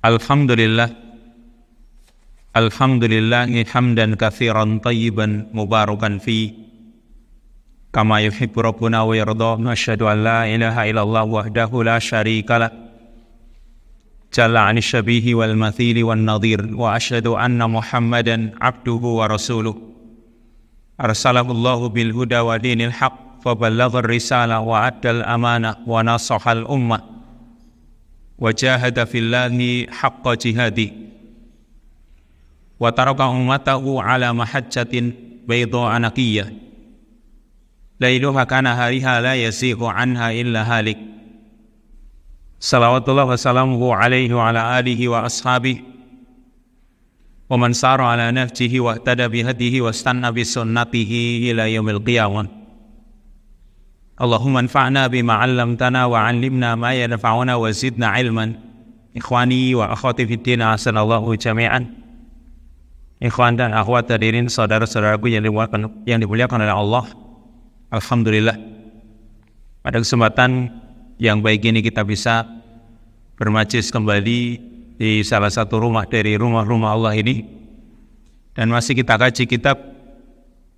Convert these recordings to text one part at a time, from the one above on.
Alhamdulillah hamdan katsiran tayyiban mubarakan fi kama yuhibbu rabbuna wa yarda. Asyhadu an la ilaha illallah wahdahu la syarikalah jalla 'ani syabihi wal mathili wan nadhir, wa asyhadu anna Muhammadan abduhu wa rasuluh arsalahu Allahu bil huda wa dinil haqq fa ballaghar risalah wa addal amanah wa nasahal ummah wa jahada fillahi haqqa jihadi wa taraka ummatahu ala mahajjatin bayda anaqiyah lailuha kana hariha la yazighu anha illa halik. Salawatullah wa salamuhu alaihi wa ala alihi wa ashabihi wa man sara ala nahjihi wa ihtada bihadihi wa istanna bi sunnatihi ila yaumil qiyamah. Allahumma anfa'na bima 'allamtana wa 'allimna ma yanfa'una wa zidna ilman. Ikhwani wa akhwati fid din, hasanallahu jami'an. Ikhwan dan akhwat hadirin saudara-saudaraku yang dimuliakan oleh Allah. Alhamdulillah, pada kesempatan yang baik ini kita bisa bermajlis kembali di salah satu rumah dari rumah-rumah Allah ini, dan masih kita kaji kitab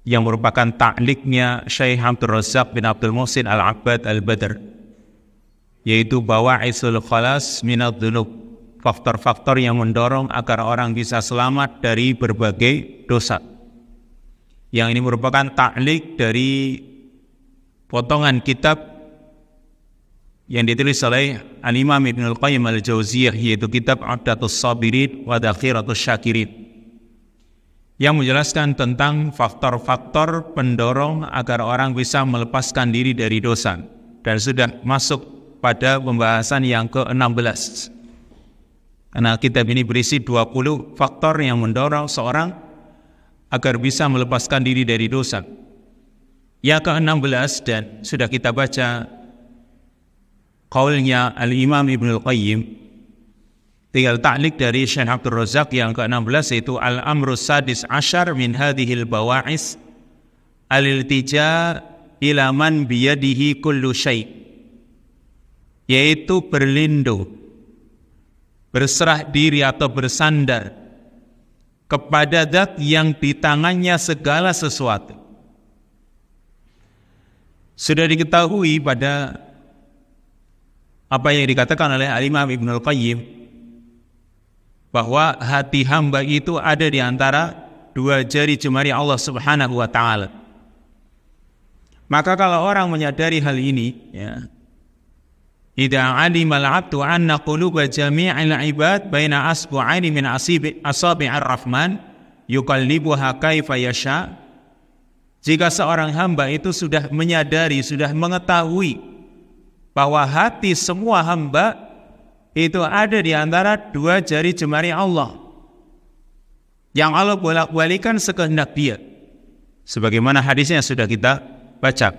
yang merupakan ta'liqnya Syekh Abdul Razzaq bin Abdul Muhsin Al-Abbad Al-Badr, yaitu Bawa'isul Khalas Minadz Dzunub, faktor-faktor yang mendorong agar orang bisa selamat dari berbagai dosa. Yang ini merupakan ta'liq dari potongan kitab yang ditulis oleh Al-Imam Ibnul Qayyim Al-Jauziyah, yaitu kitab Uddatus Sabirin wa Dakhiratus Syakirin, yang menjelaskan tentang faktor-faktor pendorong agar orang bisa melepaskan diri dari dosa, dan sudah masuk pada pembahasan yang ke-16. Karena kitab ini berisi 20 faktor yang mendorong seorang agar bisa melepaskan diri dari dosa. Yang ke-16, dan sudah kita baca qaulnya Al-Imam Ibnul Qayyim, tinggal ta'liq dari Syekh Abdul Razzaq yang ke-16, yaitu al-amru sadis asyar min hadhil bawa'is al-iltija ila man biyadihi kullu syai', yaitu berlindung, berserah diri atau bersandar kepada zat yang di tangannya segala sesuatu. Sudah diketahui pada apa yang dikatakan oleh Al-Imam Ibnul Qayyim, bahwa hati hamba itu ada di antara dua jari jemari Allah Subhanahu wa ta'ala. Maka kalau orang menyadari hal ini, ya, idza 'alimal 'abdu anna quluba jami'il 'ibad baina asbu'aini min asabi'ir rahman yuqallibuha kaifa yasha. Jika seorang hamba itu sudah menyadari, sudah mengetahui bahwa hati semua hamba itu ada di antara dua jari jemari Allah, yang Allah bolak-balikan sekehendak Dia, sebagaimana hadisnya sudah kita baca.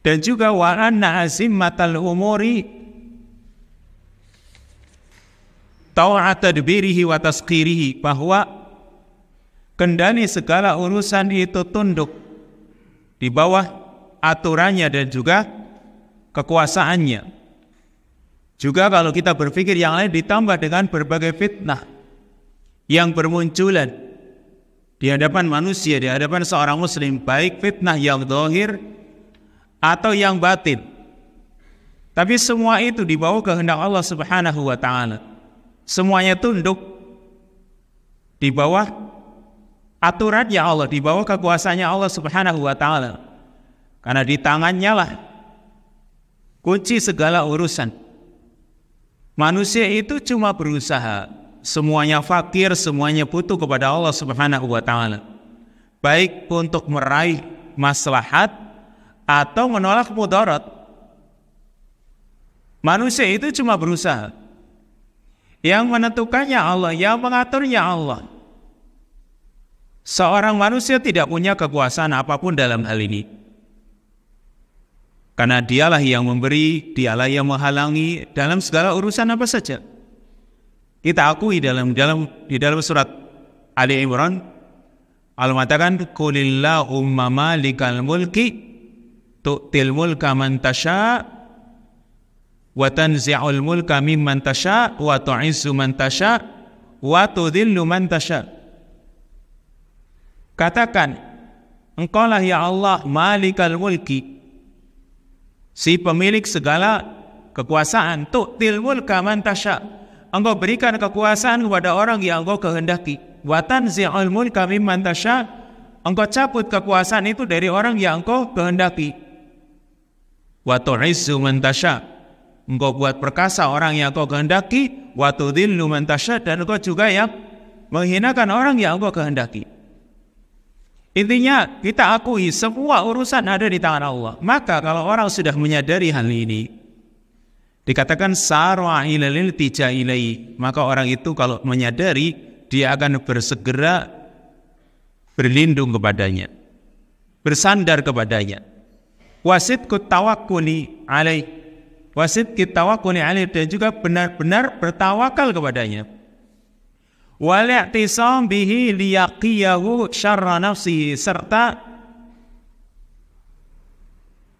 Dan juga wa anna azimmatal umuri ta'at tadbirihi wa tasqirihi, bahwa kendali segala urusan itu tunduk di bawah aturannya dan juga kekuasaannya. Juga kalau kita berpikir yang lain, ditambah dengan berbagai fitnah yang bermunculan di hadapan manusia, di hadapan seorang muslim, baik fitnah yang zahir atau yang batin. Tapi semua itu di bawah kehendak Allah Subhanahu wa ta'ala. Semuanya tunduk di bawah aturannya Allah, di bawah kekuasaannya Allah Subhanahu wa ta'ala. Karena di tangannya lah kunci segala urusan. Manusia itu cuma berusaha, semuanya fakir, semuanya butuh kepada Allah Subhanahu wa ta'ala, baik untuk meraih maslahat atau menolak mudarat. Manusia itu cuma berusaha. Yang menentukannya Allah, yang mengaturnya Allah. Seorang manusia tidak punya kekuasaan apapun dalam hal ini, karena Dialah yang memberi, Dialah yang menghalangi dalam segala urusan apa saja. Kita akui di dalam surat Ali Imran, Allah mengatakan, Qulillahumma malikal mulki tu'til mulka man tasha wa tanzi'ul mulka mimman tasha wa tu'izzu man tasha wa tudhillu man tasha. Katakan, Engkaulah ya Allah malikal mulki, si pemilik segala kekuasaan. Tu'til mulka man tasha, Engkau berikan kekuasaan kepada orang yang Engkau kehendaki. Wa tanzi'ul mulka mimman tasha, Engkau cabut kekuasaan itu dari orang yang Engkau kehendaki. Wa tu'izzu man tasha, Engkau buat perkasa orang yang Engkau kehendaki. Wa tudhillu man tasha, dan Engkau juga yang menghinakan orang yang Engkau kehendaki. Intinya kita akui semua urusan ada di tangan Allah. Maka kalau orang sudah menyadari hal ini, dikatakan sar'a ilal iltija ilaihi, maka orang itu kalau menyadari, dia akan bersegera berlindung kepadanya, bersandar kepadanya. Wasidqut tawakkuli alaih, wasidqut tawakkuli alaih, dan juga benar-benar bertawakal kepadanya. Wal i'tisam bihi liyaqiyahu syarra nafsihi, serta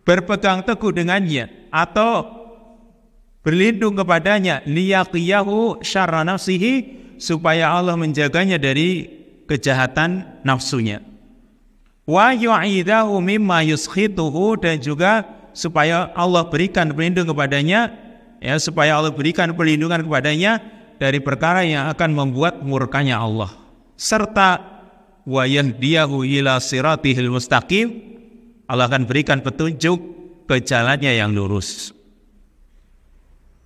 berpegang teguh dengannya atau berlindung kepadanya, liyaqiyahu syarra nafsihi, supaya Allah menjaganya dari kejahatan nafsunya. Wa yu'idahu mimma yuskhituhu, dan juga supaya Allah berikan perlindungan kepadanya, ya, supaya Allah berikan perlindungan kepadanya dari perkara yang akan membuat murkanya Allah, serta wa yahdiyahu ila siratihil mustaqim, Allah akan berikan petunjuk ke jalannya yang lurus.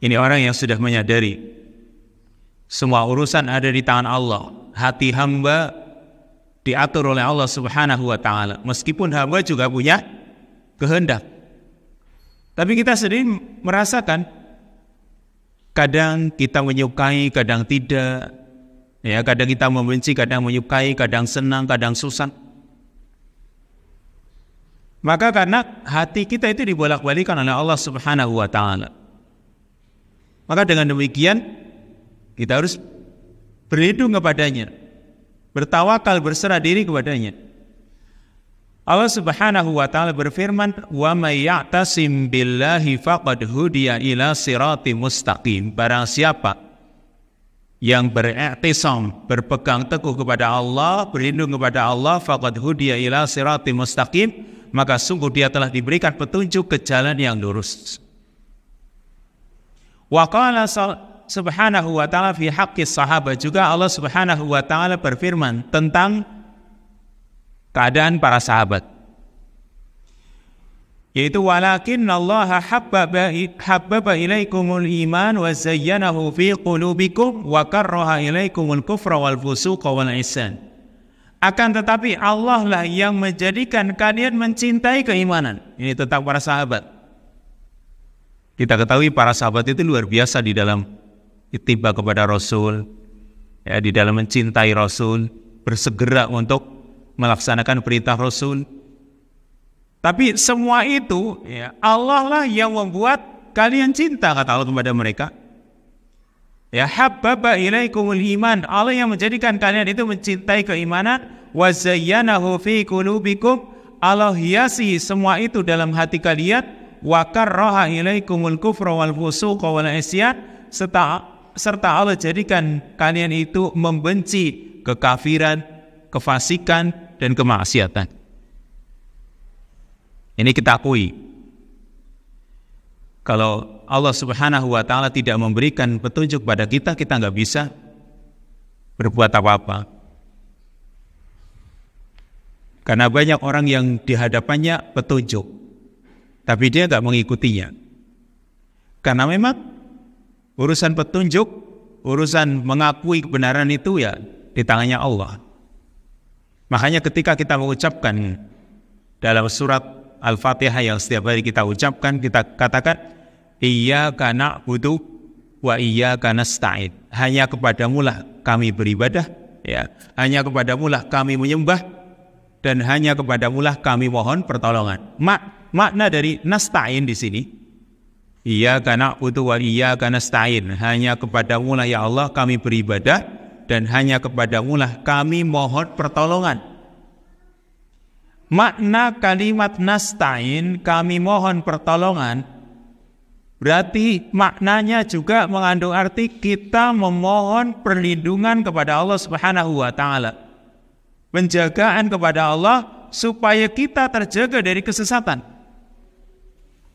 Ini orang yang sudah menyadari semua urusan ada di tangan Allah. Hati hamba diatur oleh Allah Subhanahu wa ta'ala, meskipun hamba juga punya kehendak. Tapi kita sendiri merasakan, kadang kita menyukai, kadang tidak. Ya, kadang kita membenci, kadang menyukai, kadang senang, kadang susah. Maka karena hati kita itu dibolak-balikan oleh Allah Subhanahu wa ta'ala, maka dengan demikian kita harus berlindung kepadanya, bertawakal, berserah diri kepadanya. Allah Subhanahu wa ta'ala berfirman, wa may ya'tasim billahi faqad hudiya ila siratim mustaqim. Barang siapa yang beriktisam, berpegang teguh kepada Allah, berlindung kepada Allah, faqad hudiya ila siratim mustaqim, maka sungguh dia telah diberikan petunjuk ke jalan yang lurus. Wa qala Subhanahu wa ta'ala fi haqqis sahabat, juga Allah Subhanahu wa ta'ala berfirman tentang keadaan para sahabat, yaitu walakin Allah habbaba ilaikumul iman wa zayyanahu fi qulubikum wa karraha ilaikumul kufra wal fusuqa wal isyan. Akan tetapi Allah lah yang menjadikan kalian mencintai keimanan. Ini tentang para sahabat. Kita ketahui para sahabat itu luar biasa di dalam ittiba kepada Rasul, ya, di dalam mencintai Rasul, bersegera untuk melaksanakan perintah Rasul. Tapi semua itu, ya, Allah lah yang membuat kalian cinta, kata Allah kepada mereka. Ya, habbaba ilaikumul iman, Allah yang menjadikan kalian itu mencintai keimanan. Wa zayyanahu fi qulubikum, Allah hiasi semua itu dalam hati kalian. Wa karraha ilaikumul kufra wal fusuqa wal isyan, serta Allah jadikan kalian itu membenci kekafiran, kefasikan, dan kemaksiatan. Ini kita akui. Kalau Allah Subhanahu wa ta'ala tidak memberikan petunjuk pada kita, kita nggak bisa berbuat apa-apa. Karena banyak orang yang dihadapannya petunjuk, tapi dia nggak mengikutinya. Karena memang urusan petunjuk, urusan mengakui kebenaran itu ya di tangannya Allah. Makanya ketika kita mengucapkan dalam surat Al-Fatihah yang setiap hari kita ucapkan, kita katakan iyyaka na'budu wa iyyaka nasta'in. Hanya kepadamulah kami beribadah, ya. Hanya kepadamulah kami menyembah, dan hanya kepadamulah kami mohon pertolongan. Makna dari nasta'in di sini, iyyaka na'budu wa iyyaka nasta'in. Hanya kepadamulah ya Allah kami beribadah, dan hanya kepadamulah kami mohon pertolongan. Makna kalimat nasta'in, kami mohon pertolongan, Berarti maknanya juga mengandung arti kita memohon perlindungan kepada Allah Subhanahu wa taala. Penjagaan kepada Allah supaya kita terjaga dari kesesatan.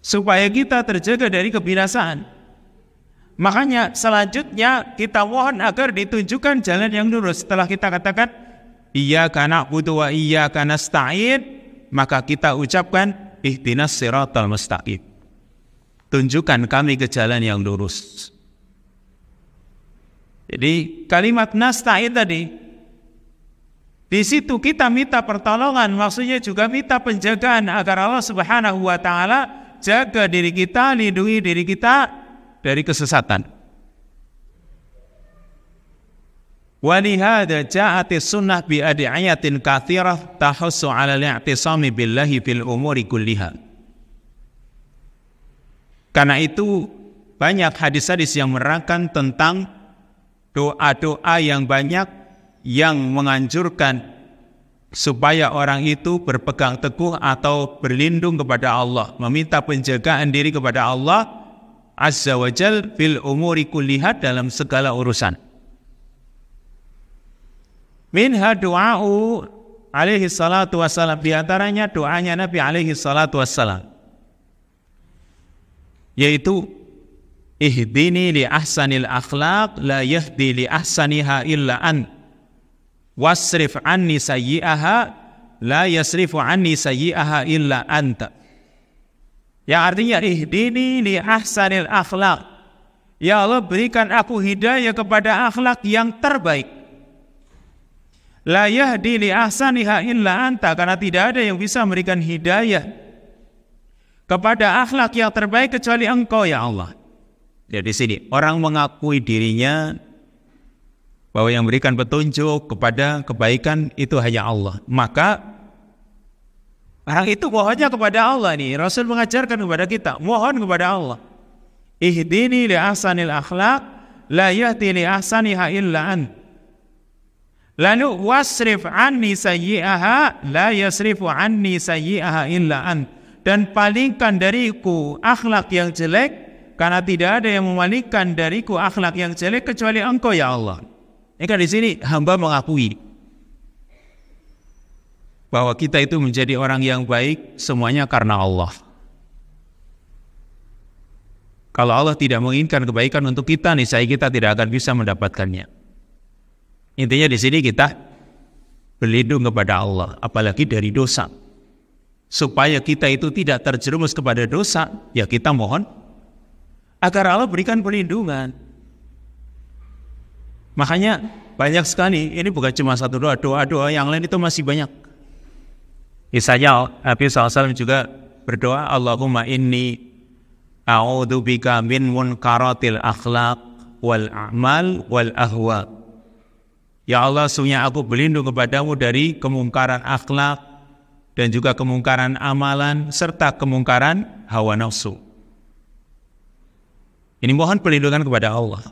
Supaya kita terjaga dari kebinasaan. Makanya selanjutnya kita mohon agar ditunjukkan jalan yang lurus. Setelah kita katakan iyyaka na'budu wa iyyaka nasta'in, maka kita ucapkan ihdinas siratal mustaqim. Tunjukkan kami ke jalan yang lurus. Jadi kalimat nasta'in tadi, di situ kita minta pertolongan, maksudnya juga minta penjagaan agar Allah Subhanahu wa taala jaga diri kita, lindungi diri kita dari kesesatan. Walihada ja'atis sunnah bi adiyatin kathirah tahussu 'ala al-i'tisami billahi fil umuri kulliha. Karena itu banyak hadis-hadis yang menerangkan tentang doa-doa yang banyak yang menganjurkan supaya orang itu berpegang teguh atau berlindung kepada Allah, meminta penjagaan diri kepada Allah Azza wa Jal fil umuri kulliha, dalam segala urusan. Minha du'a'u alaihi salatu wassalam, di antaranya doanya Nabi alaihi salatu wassalam, yaitu ihdini li ahsanil akhlaq la yahdi li ahsaniha illa an wasrif anni sayyi'aha la yasrifu anni sayyi'aha illa anta. Yang artinya ihdini li ahsanil akhlaq, ya Allah berikan aku hidayah kepada akhlak yang terbaik. La yahdi li ahsaniha illa anta, karena tidak ada yang bisa memberikan hidayah kepada akhlak yang terbaik kecuali Engkau ya Allah. Jadi sini orang mengakui dirinya bahwa yang memberikan petunjuk kepada kebaikan itu hanya Allah, maka orang itu mohonnya kepada Allah. Nih Rasul mengajarkan kepada kita, mohon kepada Allah. Ihdini li ahsanil akhlaq la yahdi li ahsaniha illa an. Lalu wasrif anni sayyi'aha la yasrifu anni sayyi'aha illa an. Dan palingkan dariku akhlak yang jelek, karena tidak ada yang memalingkan dariku akhlak yang jelek kecuali Engkau ya Allah. Ini kan di sini hamba mengakui bahwa kita itu menjadi orang yang baik semuanya karena Allah. Kalau Allah tidak menginginkan kebaikan untuk kita, niscaya kita tidak akan bisa mendapatkannya. Intinya di sini kita berlindung kepada Allah, apalagi dari dosa. Supaya kita itu tidak terjerumus kepada dosa, ya kita mohon agar Allah berikan perlindungan. Makanya banyak sekali, ini bukan cuma satu doa, doa-doa yang lain itu masih banyak. Misalnya Nabi SAW juga berdoa, Allahumma inni a'udzubika min munkaratil akhlaq wal a'mal wal ahwa. Ya Allah, sungguhnya aku berlindung kepadamu dari kemungkaran akhlak dan juga kemungkaran amalan serta kemungkaran hawa nafsu. Ini mohon perlindungan kepada Allah.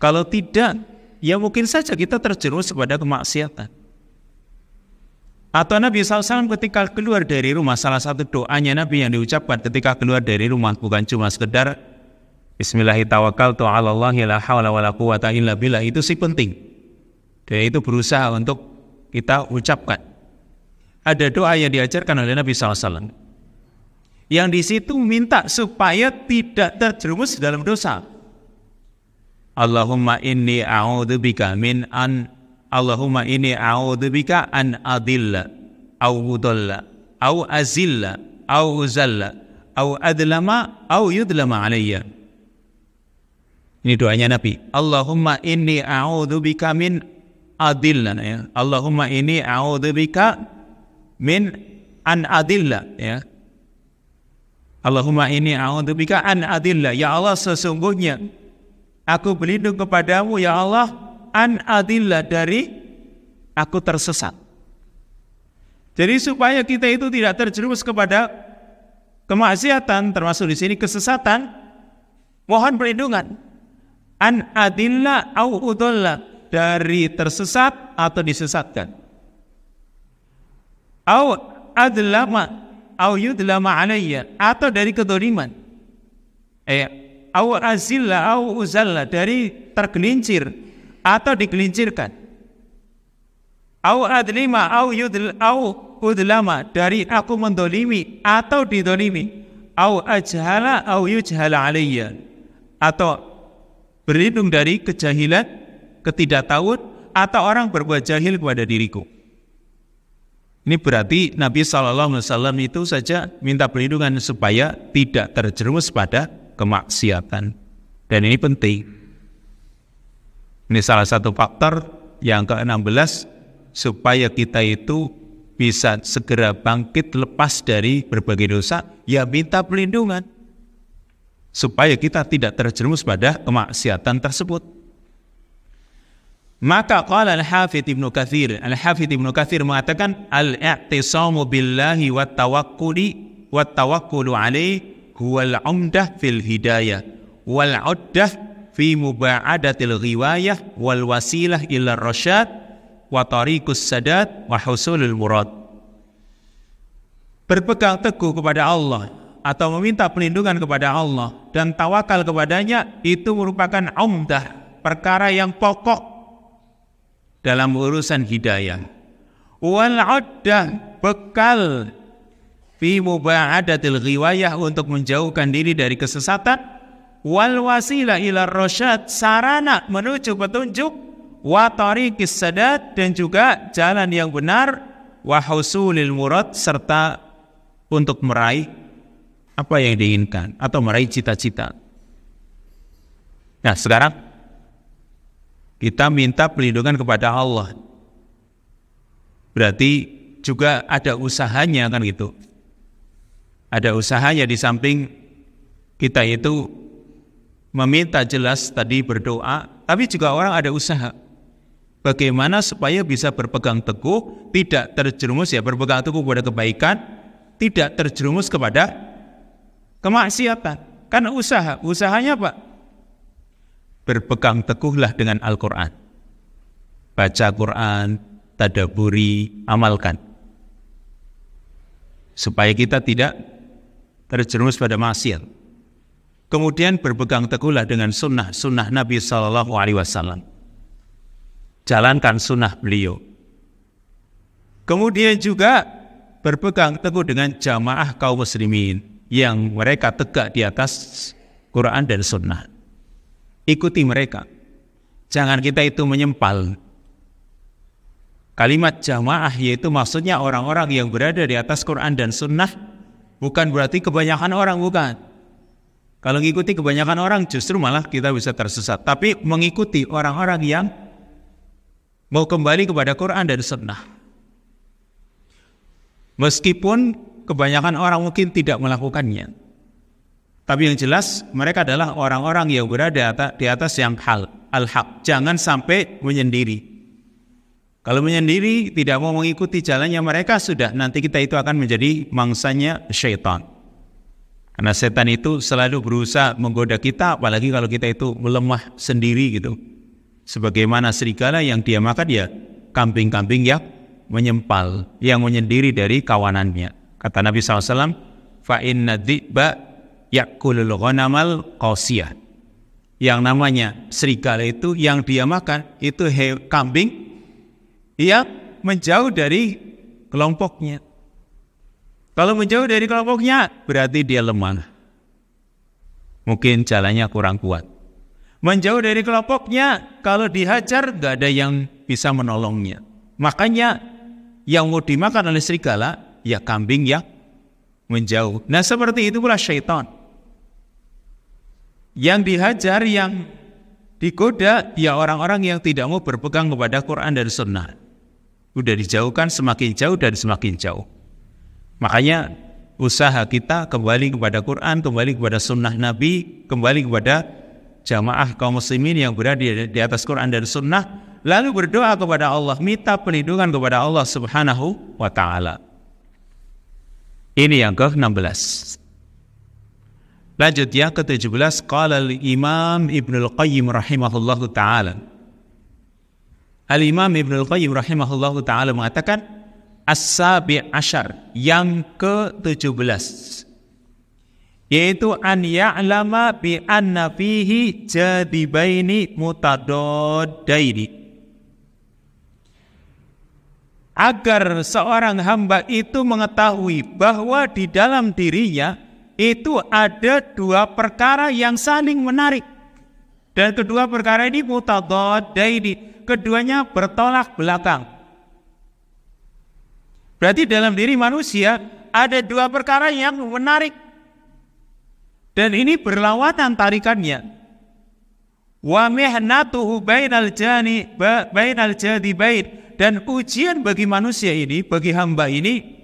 Kalau tidak, ya mungkin saja kita terjerumus kepada kemaksiatan. Atau Nabi SAW ketika keluar dari rumah, salah satu doanya Nabi yang diucapkan ketika keluar dari rumah bukan cuma sekedar Bismillahirrahmanirrahim, ta'alallahi la hawla wa la quwata illa billah, itu sih penting. Dan itu berusaha untuk kita ucapkan. Ada doa yang diajarkan oleh Nabi SAW, yang di situ minta supaya tidak terjerumus dalam dosa. Allahumma inni a'udzubika min an Allahumma inni a'udzubika an adilla au udalla au azilla au uzalla au adlama au yudlama alayya. Ini doanya Nabi. Allahumma inni a'udzubika min adilla, ya. Allahumma inni a'udzubika min an adilla, ya. Allahumma inni a'udzubika an adilla, ya Allah sesungguhnya aku berlindung kepadamu ya Allah an adilla, dari aku tersesat. Jadi supaya kita itu tidak terjerumus kepada kemaksiatan, termasuk di sini kesesatan, mohon perlindungan an adilla au udalla, dari tersesat atau disesatkan. Au adlama au yudlama alayya, atau dari kedoliman. Au azilla au uzalla, dari tergelincir atau digelincirkan. Au adlima au udlama, dari aku mendolimi atau didolimi. Au ajhala au yujhala alayya, atau berlindung dari kejahilan, ketidaktahuan, atau orang berbuat jahil kepada diriku. Ini berarti Nabi SAW itu saja minta perlindungan supaya tidak terjerumus pada kemaksiatan. Dan ini penting. Ini salah satu faktor yang ke-16 supaya kita itu bisa segera bangkit lepas dari berbagai dosa, ya minta perlindungan supaya kita tidak terjerumus pada kemaksiatan tersebut. Maka qala Al-Hafidz Ibnu Katsir mengatakan al-i'tisamu billahi wat tawakkulu alaihi huwal 'umdah fil hidayah wal 'uddah fi muba'adatil ghiwayah wal wasilah ila rasyad wa tariqus sadad wa husulul murad. Berpegang teguh kepada Allah atau meminta perlindungan kepada Allah dan tawakal kepadanya itu merupakan umdah, perkara yang pokok dalam urusan hidayah. Wal 'uddah, bekal fi muba'adatil ghiwayah, untuk menjauhkan diri dari kesesatan. Wal wasilah ila rasyad, sarana menuju petunjuk. Wa tariqis sadad, dan juga jalan yang benar. Wa husulil murad, serta untuk meraih apa yang diinginkan atau meraih cita-cita. Nah, sekarang kita minta perlindungan kepada Allah. Berarti juga ada usahanya, kan gitu. Ada usahanya di samping kita itu meminta jelas tadi berdoa, tapi juga orang ada usaha. Bagaimana supaya bisa berpegang teguh, tidak terjerumus, ya berpegang teguh kepada kebaikan, tidak terjerumus kepada kemaksiatan. Karena usahanya apa? Berpegang teguhlah dengan Al-Quran. Baca Quran, tadabburi, amalkan. Supaya kita tidak terjerumus pada maksiat. Kemudian berpegang teguhlah dengan sunnah Nabi SAW. Jalankan sunnah beliau. Kemudian juga berpegang teguh dengan jamaah kaum muslimin yang mereka tegak di atas Quran dan sunnah. Ikuti mereka. Jangan kita itu menyempal. Kalimat jamaah yaitu maksudnya orang-orang yang berada di atas Quran dan sunnah, bukan berarti kebanyakan orang, bukan. Kalau mengikuti kebanyakan orang justru malah kita bisa tersesat. Tapi mengikuti orang-orang yang mau kembali kepada Quran dan sunnah. Meskipun kebanyakan orang mungkin tidak melakukannya, tapi yang jelas mereka adalah orang-orang yang berada di atas yang al-haq. Jangan sampai menyendiri. Kalau menyendiri, tidak mau mengikuti jalannya mereka, sudah nanti kita itu akan menjadi mangsanya syaitan. Karena setan itu selalu berusaha menggoda kita, apalagi kalau kita itu melemah sendiri gitu. Sebagaimana serigala yang dia makan, ya kambing-kambing yang menyempal, yang menyendiri dari kawanannya. Kata Nabi SAW, fa inna dhi'ba ya'kulul ghanamal qasiyah. Yang namanya serigala itu yang dia makan itu kambing yang menjauh dari kelompoknya. Kalau menjauh dari kelompoknya berarti dia lemah. Mungkin jalannya kurang kuat. Menjauh dari kelompoknya, kalau dihajar gak ada yang bisa menolongnya. Makanya yang mau dimakan oleh serigala, ya kambing yang menjauh. Nah seperti itu pula syaitan. Yang dihajar, yang digoda, ya orang-orang yang tidak mau berpegang kepada Quran dan Sunnah. Udah dijauhkan semakin jauh dan semakin jauh. Makanya usaha kita kembali kepada Quran, kembali kepada Sunnah Nabi, kembali kepada jamaah kaum muslimin yang berada di atas Quran dan Sunnah, lalu berdoa kepada Allah, minta perlindungan kepada Allah Subhanahu wa ta'ala. Ini yang ke-16. Lanjut yang ke-17. Qala al-Imam Ibnul Qayyim rahimahullahu ta'ala. Al-Imam Ibnul Qayyim rahimahullahu ta'ala mengatakan, As-Sabi' Ashar, yang ke-17, yaitu an ya'lama bi anna fihi jadibaini mutadaddaini, agar seorang hamba itu mengetahui bahwa di dalam dirinya itu ada dua perkara yang saling menarik, dan kedua perkara ini mutadaddaini, keduanya bertolak belakang. Berarti dalam diri manusia ada dua perkara yang menarik, dan ini berlawanan tarikannya. Wa mihnatuhu bainal jadibain, dan ujian bagi manusia ini, bagi hamba ini,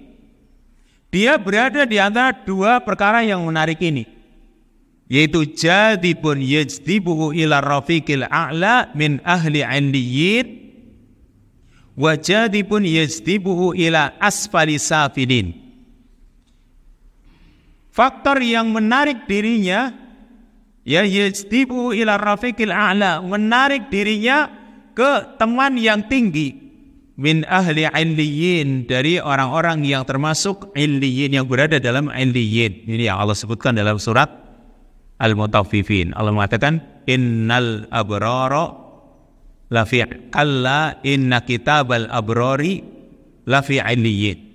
dia berada di antara dua perkara yang menarik ini, yaitu jadibun yajdibuhu ila rafiqil a'la min ahli 'illiyyin, wa jadibun yajdibuhu ila asfali safilin. Faktor yang menarik dirinya, ya yajdibuhu ila rafiqil a'la, menarik dirinya ke teman yang tinggi, min ahli 'illiyyin, dari orang-orang yang termasuk 'illiyyin, yang berada dalam 'illiyyin. Ini yang Allah sebutkan dalam surat Al-Mutaffifin. Allah mengatakan innal abrara lafi alla inna kitabal abrari lafi 'illiyyin.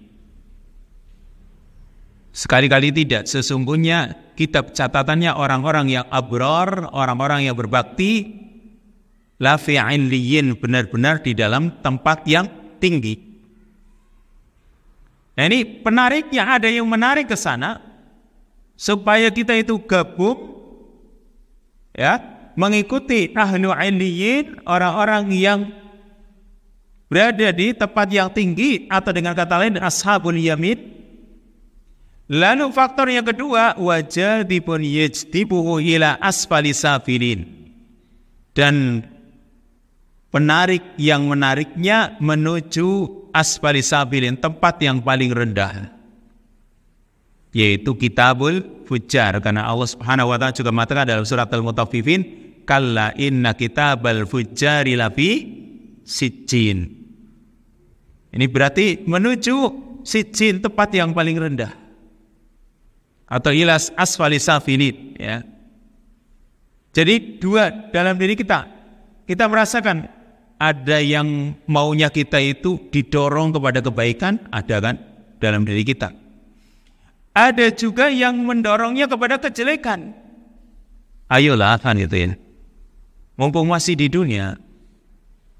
Sekali-kali tidak, sesungguhnya kitab catatannya orang-orang yang abrar, orang-orang yang berbakti, lafi 'illiyyin, benar-benar di dalam tempat yang tinggi. Nah, ini penariknya, ada yang menarik ke sana supaya kita itu gabung, ya, mengikuti ahlu 'illiyyin, orang-orang yang berada di tempat yang tinggi, atau dengan kata lain ashabul yamin. Lalu faktor yang kedua, wajadibun yajdibuhu ila asfali safilin, dan penarik yang menariknya menuju asfali safilin, tempat yang paling rendah, yaitu kitabul fujjar. Karena Allah Subhanahu wa ta'ala juga mengatakan dalam surat Al-Mutaffifin, kalla inna kitabal fujjari lafi sijjin. Ini berarti menuju sijjin, tempat yang paling rendah, atau ilas asfali safilin, ya. Jadi dua dalam diri kita merasakan ada yang maunya kita itu didorong kepada kebaikan, ada kan dalam diri kita. Ada juga yang mendorongnya kepada kejelekan. Ayolah kan itu ya. Mumpung masih di dunia,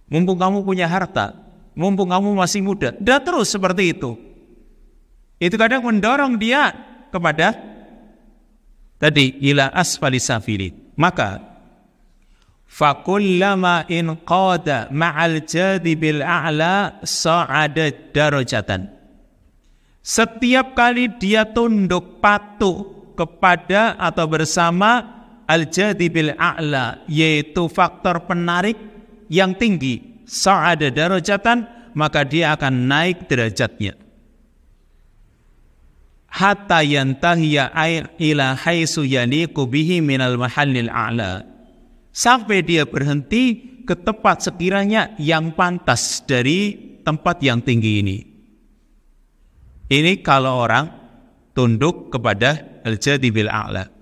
mumpung kamu punya harta, mumpung kamu masih muda, dan terus seperti itu. Itu kadang mendorong dia kepada tadi ila asfali safilin. Maka fakullama in qada ma'al jadibil a'la sa'ada darajatan, setiap kali dia tunduk patuh kepada atau bersama al-jadibil a'la, yaitu faktor penarik yang tinggi, sa'ada darajatan, maka dia akan naik derajatnya. Hatta yantahiya ila haisu yaliqu bihi minal mahallil a'la, sampai dia berhenti ke tempat sekiranya yang pantas dari tempat yang tinggi ini. Ini kalau orang tunduk kepada al-jadibil a'la.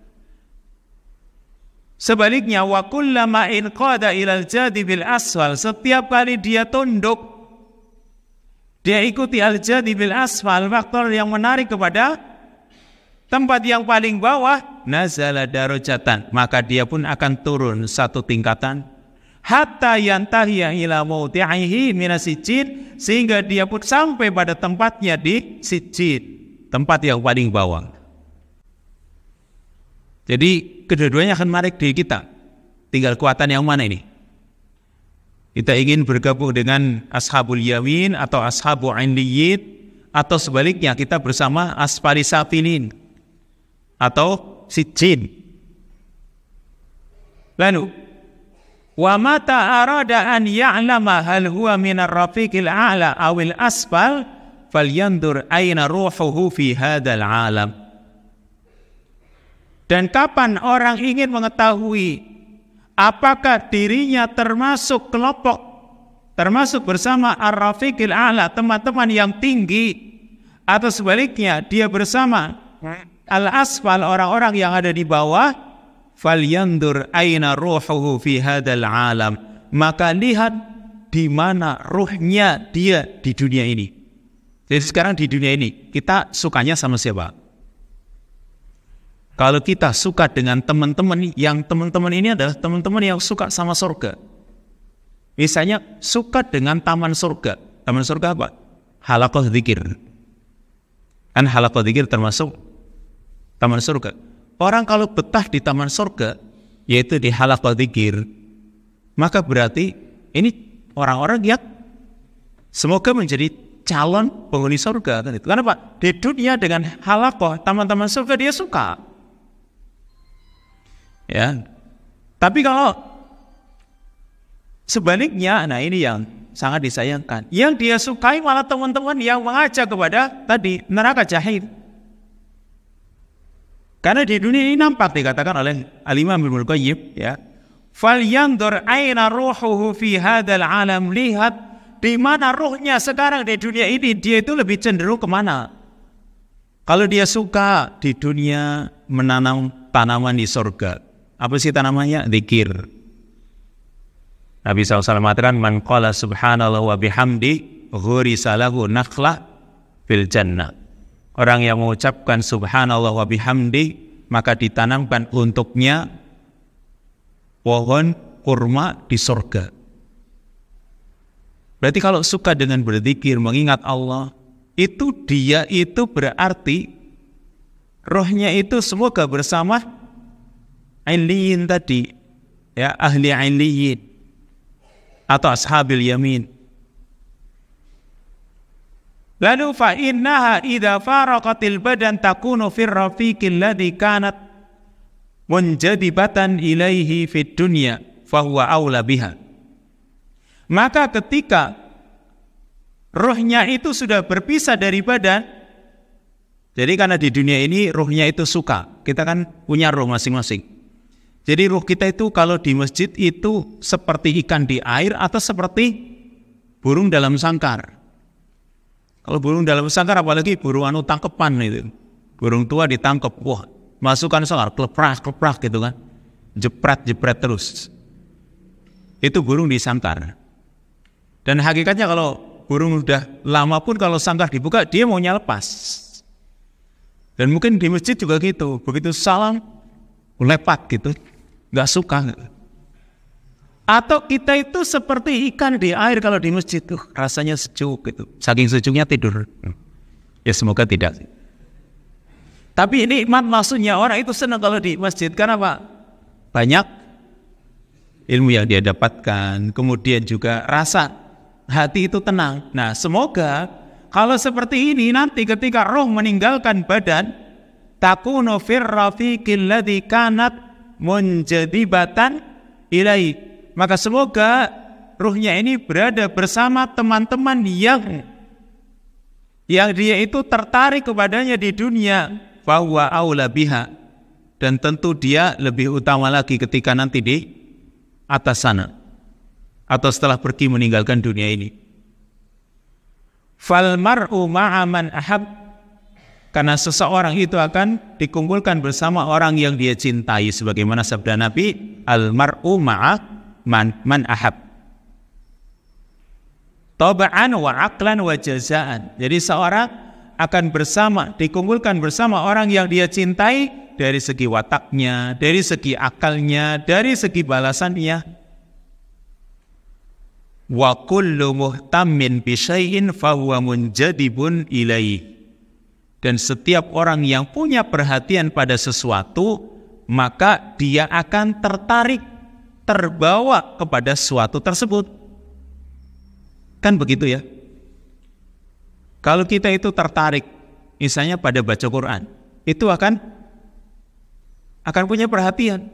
Sebaliknya, wa kullama in qada ila al-jadibil asfal, setiap kali dia tunduk, dia ikuti al-jadibil asfal, faktor yang menarik kepada tempat yang paling bawah, nazala darajatan, maka dia pun akan turun satu tingkatan, hatta yantahiya ila mawdi'ihi minasijjin, sehingga dia pun sampai pada tempatnya di sijjin, tempat yang paling bawah. Jadi kedua-duanya akan menarik diri kita, tinggal kekuatan yang mana ini. Kita ingin bergabung dengan ashabul yamin atau ashabul 'illiyyin, atau sebaliknya kita bersama asfali safilin atau sijjin. Lalu wa mata arada an ya'lama hal huwa minar rafiqil a'la awil asfal falyandur aina ruhuhu fi hadzal alam. Dan kapan orang ingin mengetahui apakah dirinya termasuk kelompok, termasuk bersama ar-rafiqil a'la, teman-teman yang tinggi, atau sebaliknya dia bersama al-asfal, orang-orang yang ada di bawah, falyandur aina ruhuhu fi hadzal alam, maka lihat di mana ruhnya dia di dunia ini. Jadi sekarang di dunia ini kita sukanya sama siapa? Kalau kita suka dengan teman-teman, yang teman-teman ini adalah teman-teman yang suka sama surga. Misalnya suka dengan taman surga. Taman surga apa? Halaqah dzikir. Kan halaqah dzikir termasuk taman surga. Orang kalau betah di taman surga, yaitu di halaqah dzikir, maka berarti ini orang-orang yang semoga menjadi calon penghuni surga. Kan itu. Kenapa? Di dunia dengan halaqah, taman-taman surga dia suka. Ya. Tapi kalau sebaliknya, nah ini yang sangat disayangkan. Yang dia sukai malah teman-teman yang mengajak kepada tadi neraka jahim. Karena di dunia ini nampak dikatakan oleh Al-Imam Ibnu Qayyim, ya. Falyandur aina ruhuhu fi hadzal alam, lihat di mana ruhnya sekarang di dunia ini, dia itu lebih cenderung kemana? Kalau dia suka di dunia menanam tanaman di surga, apa sih tanamannya? Zikir. Nabi SAW mengatakan, man qala subhanallah wa bihamdi ghurisa lahu nakhla fil jannah. Orang yang mengucapkan subhanallah wa bihamdi, maka ditanamkan untuknya pohon kurma di surga. Berarti kalau suka dengan berzikir, mengingat Allah, itu dia itu berarti rohnya itu semoga bersama Ailiyin tadi, ya, ahli Ailiyin atau ashabil yamin. Lalu fa innaha idza faraqatil badan takunu fir rafiqil ladzi kanat munjadibatan ilaihi fid dunya fa huwa aula biha. Maka ketika rohnya itu sudah berpisah dari badan, jadi karena di dunia ini rohnya itu suka, kita kan punya roh masing-masing. Jadi ruh kita itu kalau di masjid itu seperti ikan di air atau seperti burung dalam sangkar. Kalau burung dalam sangkar, apalagi burung tangkepan itu. Burung tua ditangkap, wah, masukkan sangkar, kleprak gitu kan. Jepret terus. Itu burung di sangkar. Dan hakikatnya kalau burung udah lama pun kalau sangkar dibuka, dia maunya lepas. Dan mungkin di masjid juga gitu. Begitu salam, lepat gitu. Gak suka. Atau kita itu seperti ikan di air kalau di masjid tuh rasanya sejuk gitu. Saking sejuknya tidur. Ya semoga tidak. Tapi nikmat maksudnya orang itu senang kalau di masjid. Karena apa? Banyak ilmu yang dia dapatkan. Kemudian juga rasa hati itu tenang. Nah semoga kalau seperti ini nanti ketika roh meninggalkan badan, takunu fir rafiqil ladzi kanat munjadibatan ilai, maka semoga ruhnya ini berada bersama teman-teman yang dia itu tertarik kepadanya di dunia, bahwa aula biha, dan tentu dia lebih utama lagi ketika nanti di atas sana atau setelah pergi meninggalkan dunia ini. Fal mar'u ma'a man ahab, karena seseorang itu akan dikumpulkan bersama orang yang dia cintai, sebagaimana sabda Nabi, al mar'u ma'a man ahab, taba'an wa aqlan wa jazaan. Jadi seorang akan dikumpulkan bersama orang yang dia cintai dari segi wataknya, dari segi akalnya, dari segi balasannya. Wa kullu muhtammin bi syai'in fa huwa munjadibun ilaihi. Dan setiap orang yang punya perhatian pada sesuatu, maka dia akan terbawa kepada sesuatu tersebut. Kan begitu ya? Kalau kita itu tertarik, misalnya pada baca Quran, itu akan punya perhatian.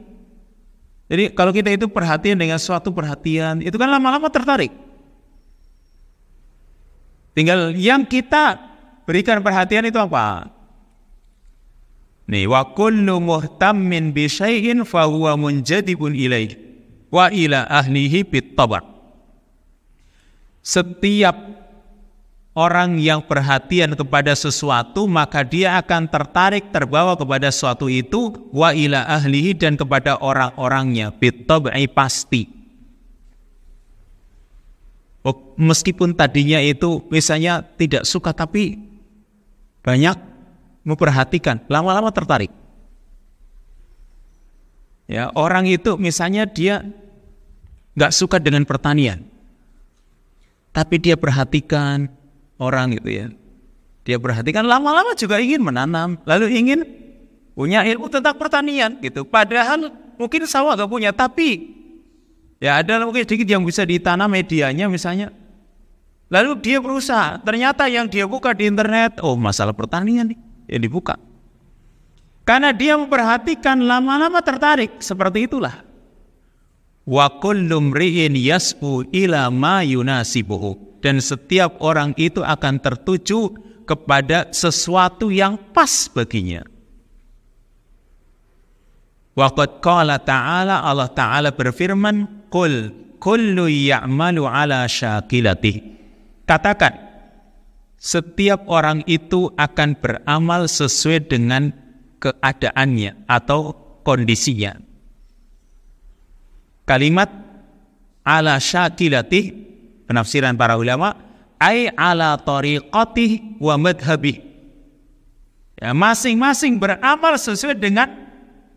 Jadi kalau kita itu perhatian dengan suatu perhatian, itu kan lama-lama tertarik. Tinggal yang kita berikan perhatian itu apa? Nih, wa kullu muhtammin bi syai'in fa huwa munjadibun ilaihi wa ila ahlihi bit tabar. Setiap orang yang perhatian kepada sesuatu, maka dia akan tertarik, terbawa kepada sesuatu itu, wa ila ahlihi, dan kepada orang-orangnya, bitab'i, pasti. Meskipun tadinya itu misalnya tidak suka, tapi banyak memperhatikan, lama-lama tertarik. Ya, orang itu misalnya dia nggak suka dengan pertanian, tapi dia perhatikan orang itu ya. Dia perhatikan, lama-lama juga ingin menanam, lalu ingin punya ilmu tentang pertanian gitu. Padahal mungkin sawah nggak punya, tapi ya ada mungkin sedikit yang bisa ditanam medianya misalnya. Lalu dia berusaha, ternyata yang dia buka di internet, oh masalah pertanian nih, yang dibuka. Karena dia memperhatikan, lama-lama tertarik, seperti itulah. Wa kullu mri'in yas'u ila ma yunasibuhu, dan setiap orang itu akan tertuju kepada sesuatu yang pas baginya. Wa qad qala ta'ala, Allah Ta'ala berfirman, qul kullu ya'malu ala syakilatihi. Katakan, setiap orang itu akan beramal sesuai dengan keadaannya atau kondisinya. Kalimat ala syakilatih, penafsiran para ulama, ay ala tariqatih wa madhabih. Ya, masing-masing beramal sesuai dengan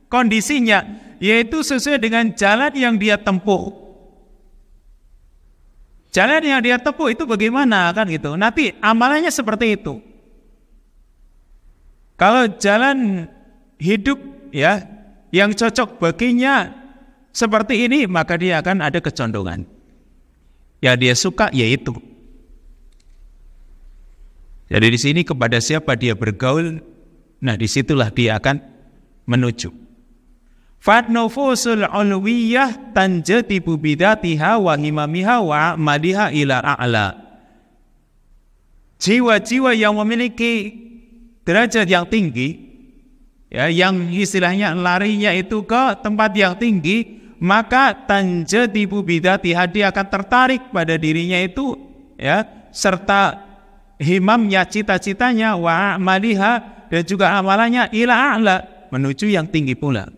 kondisinya, yaitu sesuai dengan jalan yang dia tempuh. Jalan yang dia tempuh itu bagaimana kan gitu. Nanti amalannya seperti itu. Kalau jalan hidup ya yang cocok baginya seperti ini, maka dia akan ada kecondongan. Ya dia suka yaitu. Jadi di sini kepada siapa dia bergaul, nah disitulah dia akan menuju. Fatnufusul ulwiyah tanjatibu bidatiha wa himamiha wa madiha ila a'la. Jiwa-jiwa yang memiliki derajat yang tinggi, ya, yang istilahnya larinya itu ke tempat yang tinggi, maka tanjatibu bidatiha, dia akan tertarik pada dirinya itu, ya, serta himamnya, cita-citanya, wa maliha, dan juga amalannya ila a'la, menuju yang tinggi pula.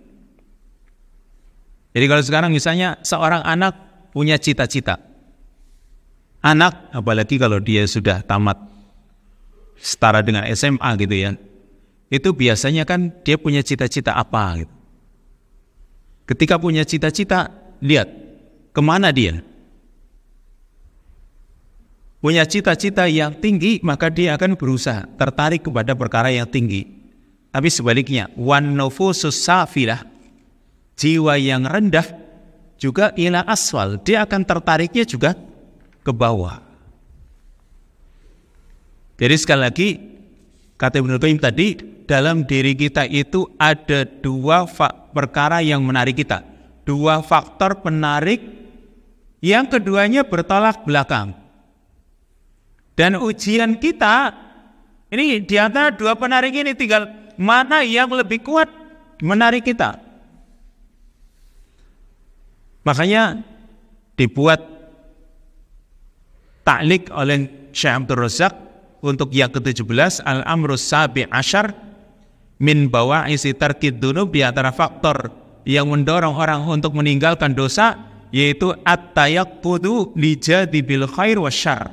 Jadi kalau sekarang misalnya seorang anak punya cita-cita, anak apalagi kalau dia sudah tamat setara dengan SMA gitu ya, itu biasanya kan dia punya cita-cita apa gitu. Ketika punya cita-cita, lihat kemana dia. Punya cita-cita yang tinggi, maka dia akan berusaha tertarik kepada perkara yang tinggi. Tapi sebaliknya, wan nufusus safilah, jiwa yang rendah juga ila aswal, dia akan tertariknya juga ke bawah. Jadi sekali lagi, kata Ibnu Qayyim tadi, dalam diri kita itu ada dua perkara yang menarik kita, dua faktor penarik, yang keduanya bertolak belakang. Dan ujian kita ini di antara dua penarik ini, tinggal mana yang lebih kuat menarik kita. Makanya dibuat ta'liq oleh Syekh Abdul Razak untuk yang ke-17, al-amrus sabi' asyar min bawa'isi tarkid dunub, di antara faktor yang mendorong orang untuk meninggalkan dosa, yaitu at-tayaqqudu li jadibil khair wasyarr.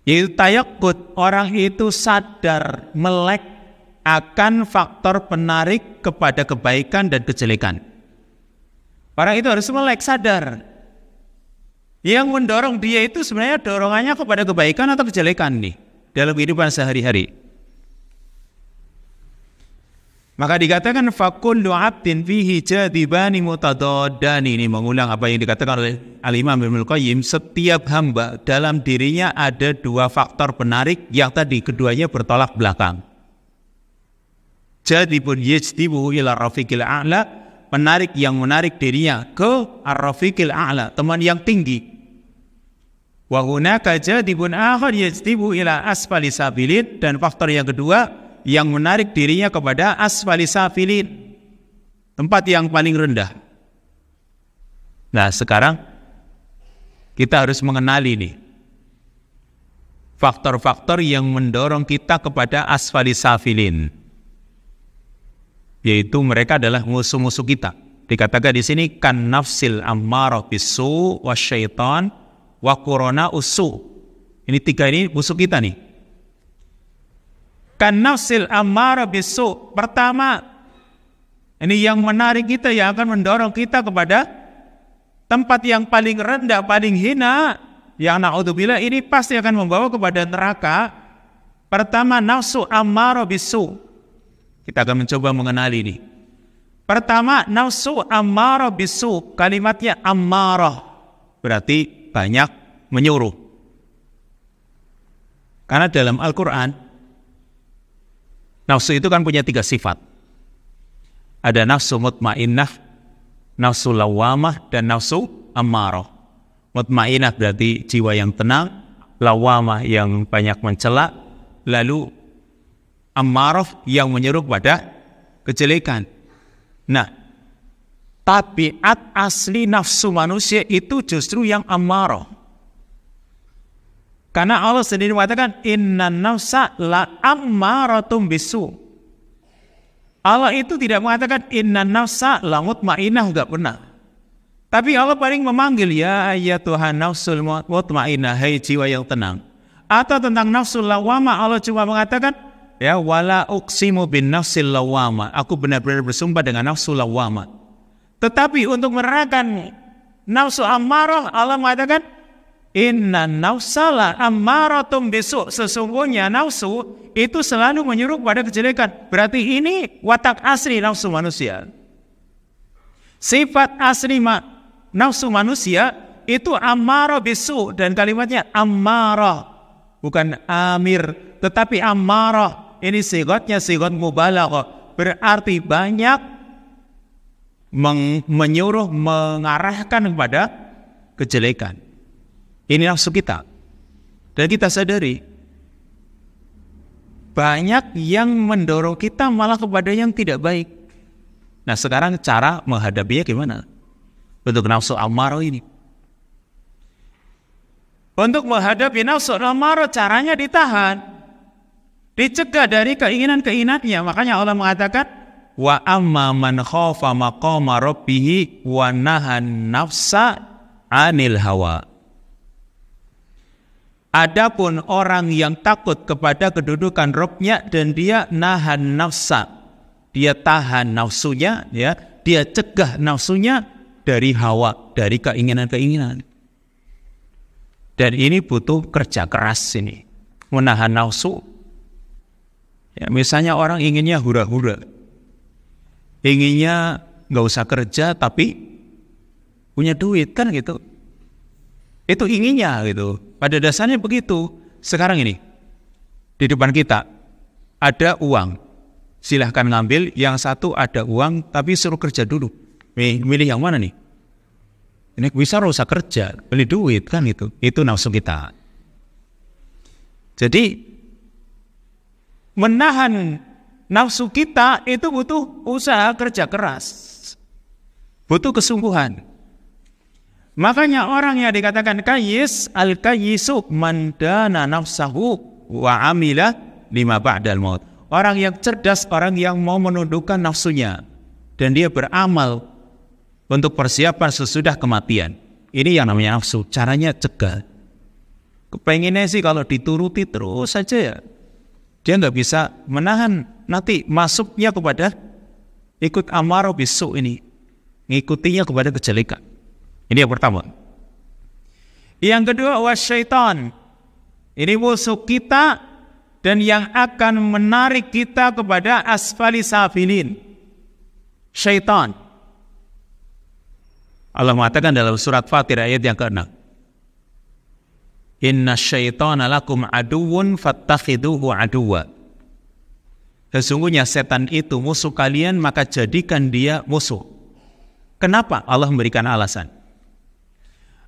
Yaitu tayaqqud, orang itu sadar, melek akan faktor penarik kepada kebaikan dan kejelekan. Orang itu harus melek, sadar. Yang mendorong dia itu sebenarnya dorongannya kepada kebaikan atau kejelekan nih dalam kehidupan sehari-hari. Maka dikatakan fakullu 'abdin fihi jadibani mutadaddani, ini mengulang apa yang dikatakan oleh Al-Imam Ibnu Qayyim, setiap hamba dalam dirinya ada dua faktor penarik yang tadi keduanya bertolak belakang. Jadibun yajdibuhu ila rafiqil a'la, penarik yang menarik dirinya ke ar-rafiqil a'la, teman yang tinggi. Wa hunaka jadibun akhar yajdibu ila asfali sabilin, dan faktor yang kedua yang menarik dirinya kepada asfali sabilin, tempat yang paling rendah. Nah sekarang kita harus mengenali nih, faktor-faktor yang mendorong kita kepada asfalis safilin, yaitu mereka adalah musuh-musuh kita. Dikatakan di sini kan nafsil ammarah bisu wasyaitan wa qurana usu. Ini tiga ini musuh kita nih. Kan nafsil ammarah bisu, pertama ini yang menarik kita, yang akan mendorong kita kepada tempat yang paling rendah, paling hina, yang na'udzubillah ini pasti akan membawa kepada neraka. Pertama, nafsu ammarah bisu. Kita akan mencoba mengenali ini. Pertama, nafsu ammarah bisu. Kalimatnya ammarah, berarti banyak menyuruh. Karena dalam Al-Quran, nafsu itu kan punya 3 sifat. Ada nafsu mutmainnah, nafsu lawamah, dan nafsu ammarah. Mutmainnah berarti jiwa yang tenang, lawamah yang banyak mencela, lalu ammarah yang menyuruh pada kejelekan. Nah, tabiat asli nafsu manusia itu justru yang ammarah. Karena Allah sendiri mengatakan innan nafsa la ammaratum bisu. Allah itu tidak mengatakan innan nafsa la mutmainnah, enggak pernah. Tapi Allah paling memanggil ya ayyatuhan nafsul mutmainnah, hai jiwa yang tenang. Atau tentang nafsul lawamah Allah cuma mengatakan ya wala uqsimu bin nafsil lawamah, aku benar-benar bersumpah dengan nafsu lawamah. Tetapi untuk menerangkan nafsu ammarah Allah mengatakan inna nafsala ammaratum bisu, sesungguhnya nafsu itu selalu menyuruh pada kejelekan. Berarti ini watak asli nafsu manusia. Sifat asli nafsu manusia itu ammarah bisu, dan kalimatnya ammarah, bukan amir, tetapi ammarah. Ini sigatnya sigat mubalaghah, berarti banyak menyuruh, mengarahkan kepada kejelekan. Ini nafsu kita. Dan kita sadari banyak yang mendorong kita malah kepada yang tidak baik. Nah, sekarang cara menghadapinya gimana? Untuk nafsu ammarah ini. Untuk menghadapi nafsu ammarah caranya ditahan, dicegah dari keinginan-keinginannya. Makanya Allah mengatakan wa amma man khafa maqama rabbih wa nahan nafsa 'anil hawa. Adapun orang yang takut kepada kedudukan Rabb-nya dan dia nahan nafsa, dia tahan nafsunya, ya, dia cegah nafsunya dari hawa, dari keinginan-keinginan. Dan ini butuh kerja keras ini, menahan nafsu. Ya, misalnya orang inginnya hura-hura, inginnya nggak usah kerja tapi punya duit, kan gitu. Itu inginnya gitu. Pada dasarnya begitu. Sekarang ini di depan kita ada uang, silahkan ngambil. Yang satu ada uang tapi suruh kerja dulu. Milih yang mana nih? Ini bisa usah kerja, beli duit, kan itu. Itu nafsu kita. Jadi menahan nafsu kita itu butuh usaha kerja keras, butuh kesungguhan. Makanya orang yang dikatakan kayyis, al-kayyisu man dana nafsahu wa amila lima ba'dal maut. Orang yang cerdas, orang yang mau menundukkan nafsunya dan dia beramal untuk persiapan sesudah kematian. Ini yang namanya nafsu. Caranya cegah. Kepengennya sih kalau dituruti terus saja ya, dia nggak bisa menahan nanti masuknya kepada ikut ammarah bisu ini, ngikutinya kepada kejelekan. Ini yang pertama. Yang kedua wasyaitan. Ini musuh kita dan yang akan menarik kita kepada asfali safilin. Syaitan. Allah mengatakan dalam surat Fatir ayat yang ke-6. Inna syaitana lakum aduwwun fattakhiduhu aduwwa. Sesungguhnya setan itu musuh kalian, maka jadikan dia musuh. Kenapa? Allah memberikan alasan.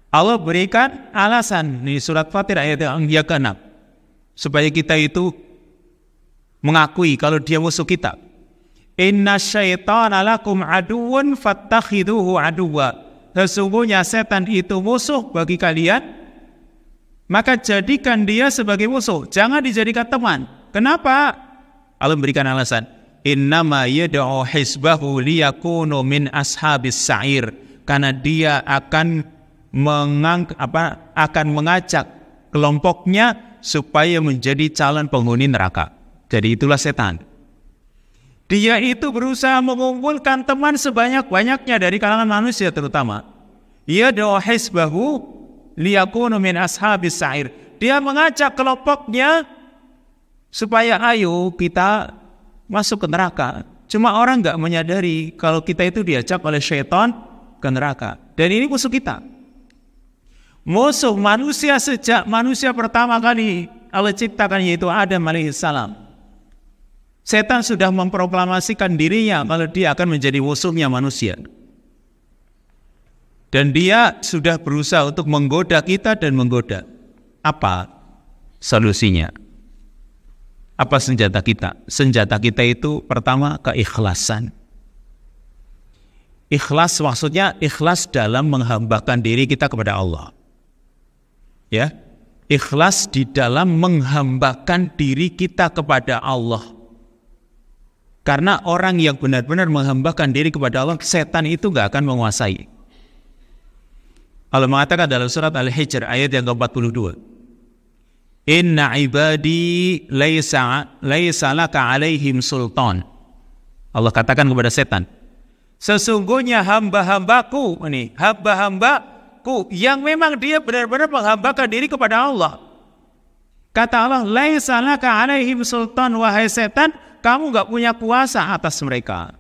Allah berikan alasan di surat Fatir ayat yang ke-6 supaya kita itu mengakui kalau dia musuh kita. Inna syaitana lakum aduwwun fattakhiduhu aduwwa. Sesungguhnya setan itu musuh bagi kalian, maka jadikan dia sebagai musuh, jangan dijadikan teman. Kenapa? Allah memberikan alasan, innama yad'u hizbahu liyakunu min ashabis sa'ir, karena dia akan mengajak kelompoknya supaya menjadi calon penghuni neraka. Jadi itulah setan. Dia itu berusaha mengumpulkan teman sebanyak-banyaknya dari kalangan manusia terutama. Yad'u hizbahu liyakunu min ashabis sa'ir. Dia mengajak kelompoknya supaya ayo kita masuk ke neraka. Cuma orang nggak menyadari kalau kita itu diajak oleh syaitan ke neraka. Dan ini musuh kita. Musuh manusia sejak manusia pertama kali Allah ciptakan, yaitu Adam alaihissalam. Setan sudah memproklamasikan dirinya kalau dia akan menjadi musuhnya manusia. Dan dia sudah berusaha untuk menggoda kita dan menggoda. Apa solusinya? Apa senjata kita? Senjata kita itu pertama keikhlasan. Ikhlas maksudnya ikhlas dalam menghambakan diri kita kepada Allah. Ya, ikhlas di dalam menghambakan diri kita kepada Allah. Karena orang yang benar-benar menghambakan diri kepada Allah, setan itu gak akan menguasai. Allah mengatakan dalam surat Al-Hijr ayat yang ke-42, Inna ibadi laysa laka alaihim sultan. Allah katakan kepada setan, sesungguhnya hamba-hambaku yang memang dia benar-benar menghambakan diri kepada Allah. Kata Allah, laysa laka alaihim sultan, wahai setan, kamu gak punya kuasa atas mereka.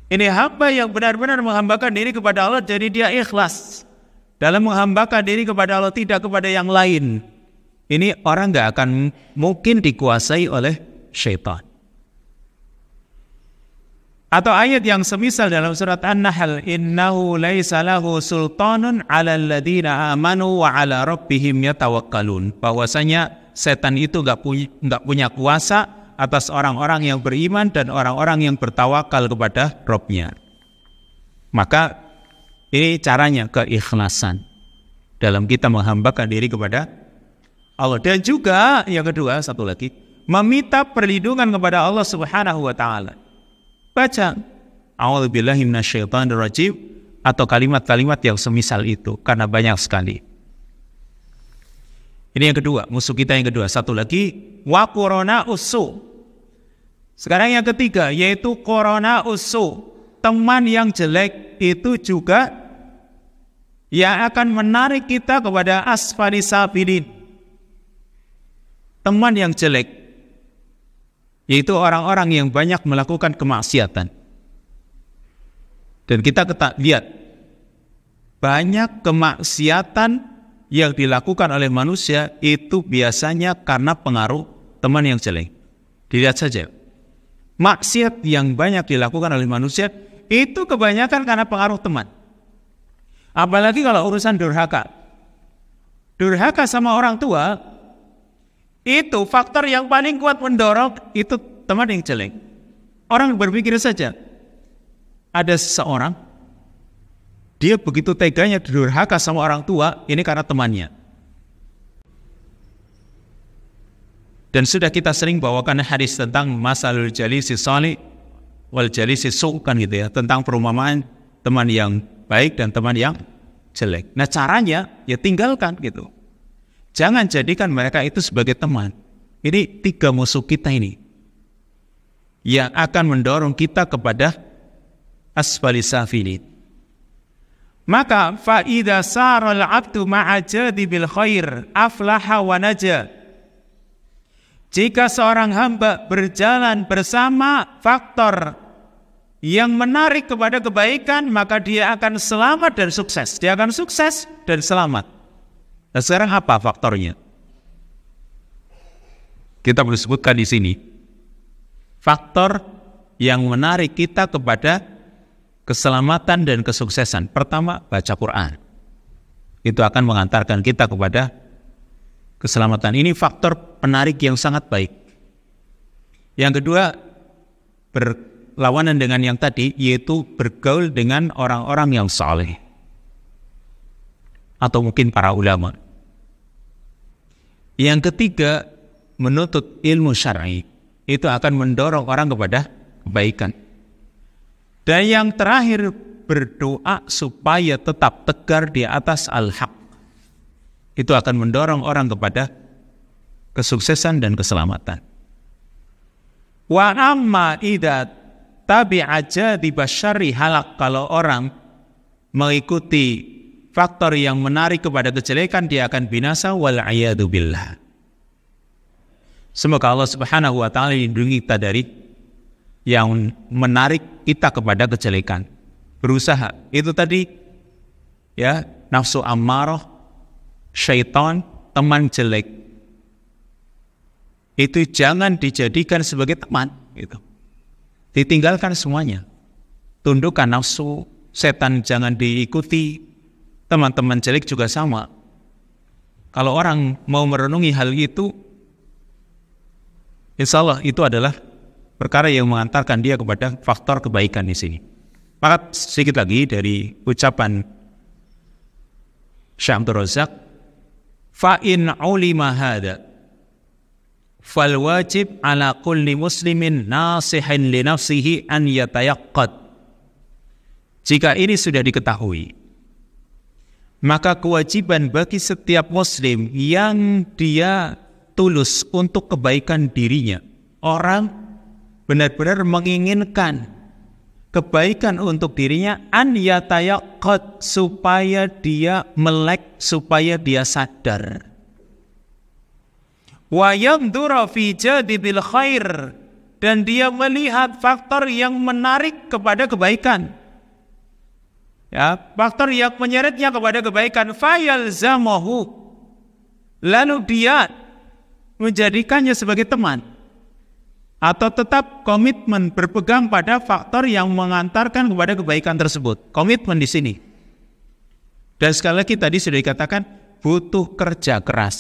Ini hamba yang benar-benar menghambakan diri kepada Allah, jadi dia ikhlas dalam menghambakan diri kepada Allah, tidak kepada yang lain. Ini orang gak akan mungkin dikuasai oleh syaitan. Atau ayat yang semisal dalam surat An-Nahl, innahu laisa lahu sultanun 'alal ladzina amanu wa 'ala rabbihim yatawakkalun. Bahwasanya setan itu enggak punya kuasa atas orang-orang yang beriman dan orang-orang yang bertawakal kepada Rabb-nya. Maka ini caranya keikhlasan dalam kita menghambakan diri kepada Allah. Dan juga yang kedua, satu lagi, meminta perlindungan kepada Allah Subhanahu wa taala. Baca a'udzubillahi minasyaitonirrajim atau kalimat-kalimat yang semisal itu, karena banyak sekali. Ini yang kedua, musuh kita yang kedua. Satu lagi, wa qurana usu. Sekarang yang ketiga, yaitu qurana usu. Teman yang jelek itu juga yang akan menarik kita kepada asfalis safilin. Teman yang jelek, yaitu orang-orang yang banyak melakukan kemaksiatan. Dan kita lihat, banyak kemaksiatan yang dilakukan oleh manusia itu biasanya karena pengaruh teman yang jelek. Dilihat saja, maksiat yang banyak dilakukan oleh manusia itu kebanyakan karena pengaruh teman. Apalagi kalau urusan durhaka. Durhaka sama orang tua, itu faktor yang paling kuat mendorong itu teman yang jelek. Orang berpikir saja, ada seseorang, dia begitu teganya durhaka sama orang tua, ini karena temannya. Dan sudah kita sering bawakan hadis tentang masalul jalisi salih wal jalisi su', kan gitu ya, tentang perumpamaan teman yang baik dan teman yang jelek. Nah caranya ya tinggalkan gitu. Jangan jadikan mereka itu sebagai teman. Ini tiga musuh kita ini yang akan mendorong kita kepada asfalis safilin. Maka fa idza saral 'abdu ma'a jadibil khair aflaha wa naja. Jika seorang hamba berjalan bersama faktor yang menarik kepada kebaikan, maka dia akan selamat dan sukses. Dia akan sukses dan selamat. Nah, sekarang apa faktornya? Kita perlu sebutkan di sini. Faktor yang menarik kita kepada keselamatan dan kesuksesan. Pertama, baca Quran. Itu akan mengantarkan kita kepada keselamatan. Ini faktor penarik yang sangat baik. Yang kedua, berlawanan dengan yang tadi, yaitu bergaul dengan orang-orang yang saleh. Atau mungkin para ulama. Yang ketiga, menuntut ilmu syar'i. Itu akan mendorong orang kepada kebaikan. Dan yang terakhir, berdoa supaya tetap tegar di atas al-haq. Itu akan mendorong orang kepada kesuksesan dan keselamatan. Wa amma idza tabi'a jadib syarri halak, kalau orang mengikuti faktor yang menarik kepada kejelekan, dia akan binasa, wal a'yadu billah. Semoga Allah Subhanahu wa taala lindungi kita dari yang menarik kita kepada kejelekan. Berusaha itu tadi ya, nafsu ammarah, syaitan, teman jelek. Itu jangan dijadikan sebagai teman gitu. Ditinggalkan semuanya. Tundukkan nafsu, setan jangan diikuti. Teman-teman jelek juga sama. Kalau orang mau merenungi hal itu, insya Allah itu adalah perkara yang mengantarkan dia kepada faktor kebaikan di sini. Maka sedikit lagi dari ucapan Syekh Abdul Razak, fa in ulima hada fal wajib ala kulli muslimin nasihin li nafsihi an yatayaqqad. Jika ini sudah diketahui, maka kewajiban bagi setiap muslim yang dia tulus untuk kebaikan dirinya, orang benar-benar menginginkan kebaikan untuk dirinya, an yatayaqqad, supaya dia melek, supaya dia sadar. Wa yandura fi jadibil khair, dan dia melihat faktor yang menarik kepada kebaikan. Ya, faktor yang menyeretnya kepada kebaikan, fayalzamahu, lalu dia menjadikannya sebagai teman, atau tetap komitmen berpegang pada faktor yang mengantarkan kepada kebaikan tersebut. Komitmen di sini. Dan sekali lagi tadi sudah dikatakan butuh kerja keras.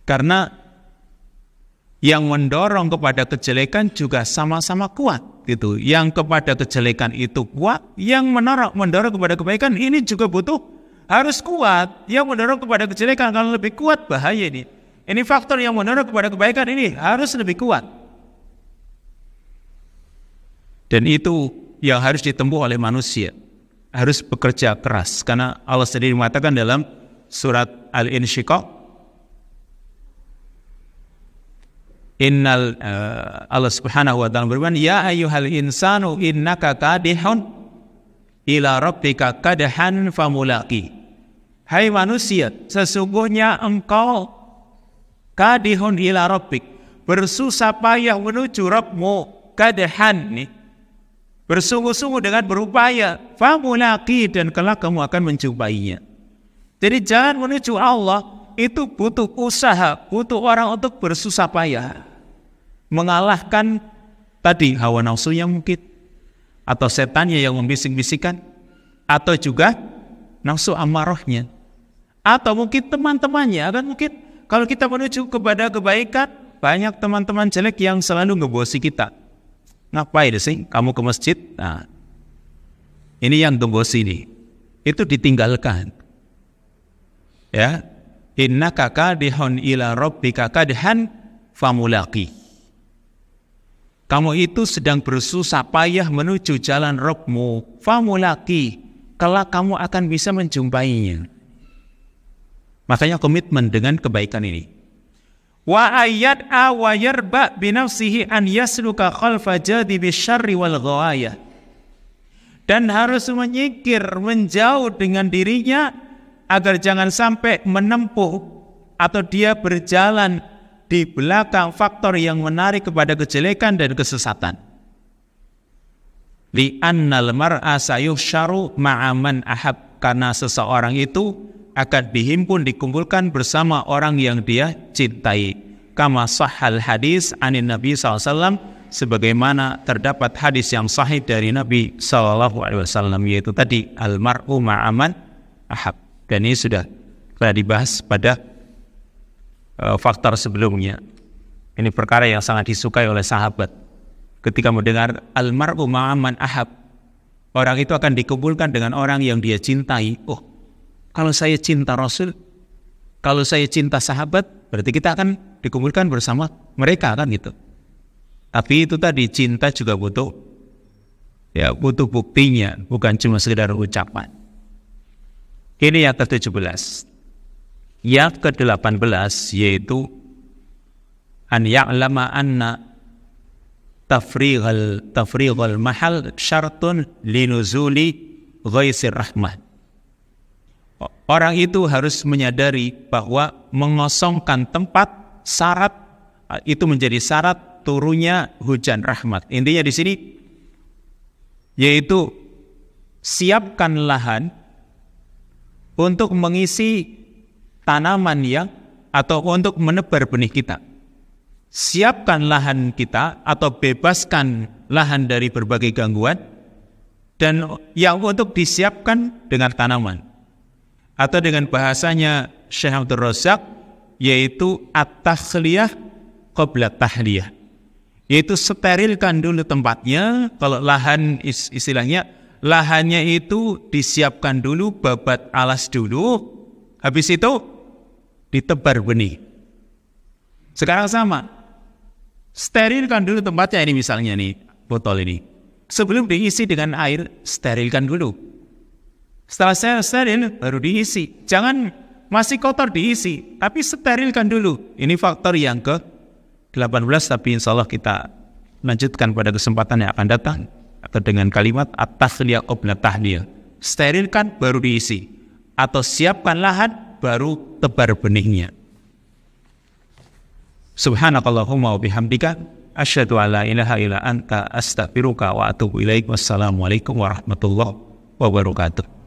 Karena yang mendorong kepada kejelekan juga sama-sama kuat gitu. Yang kepada kejelekan itu kuat, yang mendorong kepada kebaikan ini juga harus kuat. Yang mendorong kepada kejelekan kalau lebih kuat bahaya ini. Ini faktor yang mendorong kepada kebaikan ini harus lebih kuat. Dan itu yang harus ditempuh oleh manusia. Harus bekerja keras. Karena Allah sendiri mengatakan dalam surat Al-Insyiqaq, Allah Subhanahu wa ta'ala berfirman, ya ayyuhal insanu innaka kadihun ila rabbika kadahan famulaqi. Hai manusia, sesungguhnya engkau kadihun ila rabbik, bersusah payah menuju Rabbmu, kadahan nih, bersungguh-sungguh dengan berupaya, famulaqi, dan kelak kamu akan menjumpainya. Jadi jangan menuju Allah itu butuh usaha, butuh orang untuk bersusah payah mengalahkan tadi hawa nafsunya mungkin, atau setannya yang membisik-bisikan, atau juga nafsu amarahnya, atau mungkin teman-temannya. Kan mungkin kalau kita menuju kepada kebaikan, banyak teman-teman jelek yang selalu ngebosi kita. Ngapain sih kamu ke masjid? Nah, ini yang ngebosi nih, itu ditinggalkan. Ya, innaka kadihun ila rabbika kadhan famulaqi. Kamu itu sedang bersusah payah menuju jalan Rabbmu, famulaqi, kelak kamu akan bisa menjumpainya. Makanya komitmen dengan kebaikan ini. Wa ayyad'a wa yarba bi nafsihi an yasluka khalfa jadibi syarri wal ghawayah. Dan harus menyingkir, menjauh dengan dirinya agar jangan sampai menempuh atau dia berjalan di belakang faktor yang menarik kepada kejelekan dan kesesatan. Li'annal mar'a sayuhsyaru ma'aman ahab, karena seseorang itu akan dihimpun, dikumpulkan bersama orang yang dia cintai. Kama sahhal hadis anin Nabi SAW, sebagaimana terdapat hadis yang sahih dari Nabi SAW, yaitu tadi al-mar'u ma'aman ahab. Dan ini sudah dibahas pada faktor sebelumnya. Ini perkara yang sangat disukai oleh sahabat. Ketika mendengar al-mar'u ma'aman ahab, orang itu akan dikumpulkan dengan orang yang dia cintai. Oh, kalau saya cinta Rasul, Kalau saya cinta sahabat, berarti kita akan dikumpulkan bersama mereka kan gitu. Tapi itu tadi, cinta juga butuh buktinya, bukan cuma sekedar ucapan. Ini yang ke-17. Yang ke-18 yaitu an ya'lama anna tafrighal mahal syartun linuzuli ghaisir rahmah. Orang itu harus menyadari bahwa mengosongkan tempat syarat itu menjadi syarat turunnya hujan rahmat. Intinya di sini yaitu siapkan lahan untuk mengisi tanaman atau untuk menebar benih kita. Siapkan lahan kita atau bebaskan lahan dari berbagai gangguan dan yang untuk disiapkan dengan tanaman. Atau dengan bahasanya Syekh Abdul Razak yaitu at-takhliyah qabla tahliyah. Yaitu sterilkan dulu tempatnya. Kalau lahan istilahnya lahannya itu disiapkan dulu, babat alas dulu. Habis itu ditebar benih. Sekarang sama. Sterilkan dulu tempatnya ini misalnya nih, botol ini. Sebelum diisi dengan air, sterilkan dulu. Setelah saya steril, baru diisi. Jangan masih kotor diisi, tapi sterilkan dulu. Ini faktor yang ke-18, tapi insya Allah kita lanjutkan pada kesempatan yang akan datang. Atau dengan kalimat at-takhliyah qabla tahliyah. Sterilkan, baru diisi. Atau siapkan lahan, baru tebar benihnya. Subhanakallahumma wa bihamdika asyhadu an la ilaha illa anta astaghfiruka wa atubu ilaik. Wassalamualaikum warahmatullahi wabarakatuh.